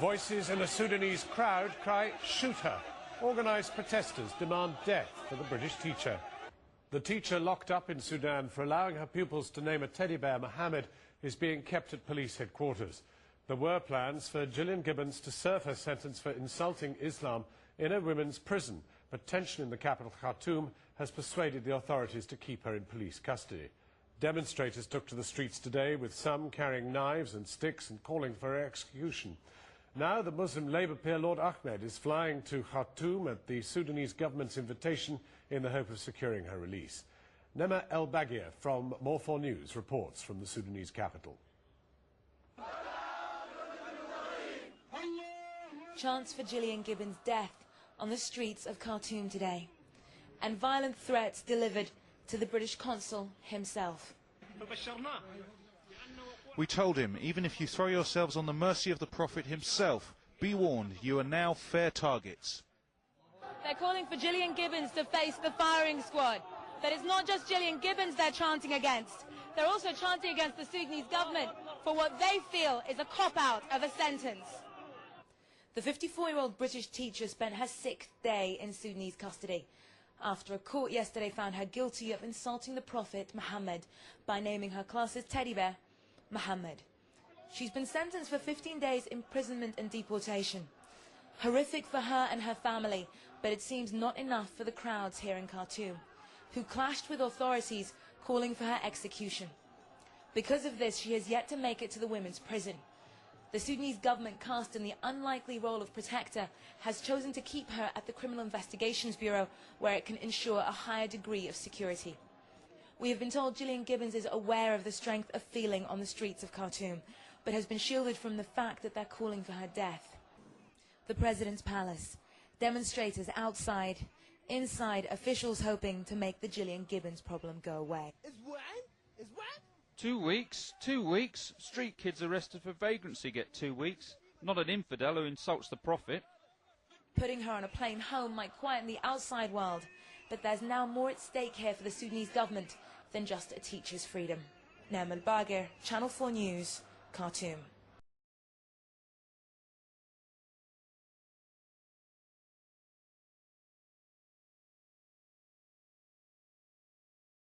Voices in a Sudanese crowd cry, "Shoot her." Organised protesters demand death for the British teacher. The teacher locked up in Sudan for allowing her pupils to name a teddy bear Mohammed is being kept at police headquarters. There were plans for Gillian Gibbons to serve her sentence for insulting Islam in a women's prison, but tension in the capital Khartoum has persuaded the authorities to keep her in police custody. Demonstrators took to the streets today, with some carrying knives and sticks and calling for her execution. Now the Muslim Labour peer Lord Ahmed is flying to Khartoum at the Sudanese government's invitation in the hope of securing her release. Nema El Baghir from More 4 News reports from the Sudanese capital. Chants for Gillian Gibbons' death on the streets of Khartoum today, and violent threats delivered to the British consul himself. We told him, even if you throw yourselves on the mercy of the Prophet himself, be warned, you are now fair targets. They're calling for Gillian Gibbons to face the firing squad. But it's not just Gillian Gibbons they're chanting against. They're also chanting against the Sudanese government for what they feel is a cop-out of a sentence. The 54-year-old British teacher spent her 6th day in Sudanese custody after a court yesterday found her guilty of insulting the Prophet Muhammad by naming her class's teddy bear Muhammad. She's been sentenced for 15 days imprisonment and deportation. Horrific for her and her family, but it seems not enough for the crowds here in Khartoum, who clashed with authorities calling for her execution. Because of this, she has yet to make it to the women's prison. The Sudanese government, cast in the unlikely role of protector, has chosen to keep her at the Criminal Investigations Bureau, where it can ensure a higher degree of security. We have been told Gillian Gibbons is aware of the strength of feeling on the streets of Khartoum, but has been shielded from the fact that they're calling for her death. The President's Palace, demonstrators outside, inside, officials hoping to make the Gillian Gibbons problem go away. It's what? 2 weeks? 2 weeks? Street kids arrested for vagrancy get 2 weeks. Not an infidel who insults the Prophet. Putting her on a plane home might quieten the outside world, but there's now more at stake here for the Sudanese government than just a teacher's freedom. Nema El Baghir, Channel 4 News, Khartoum.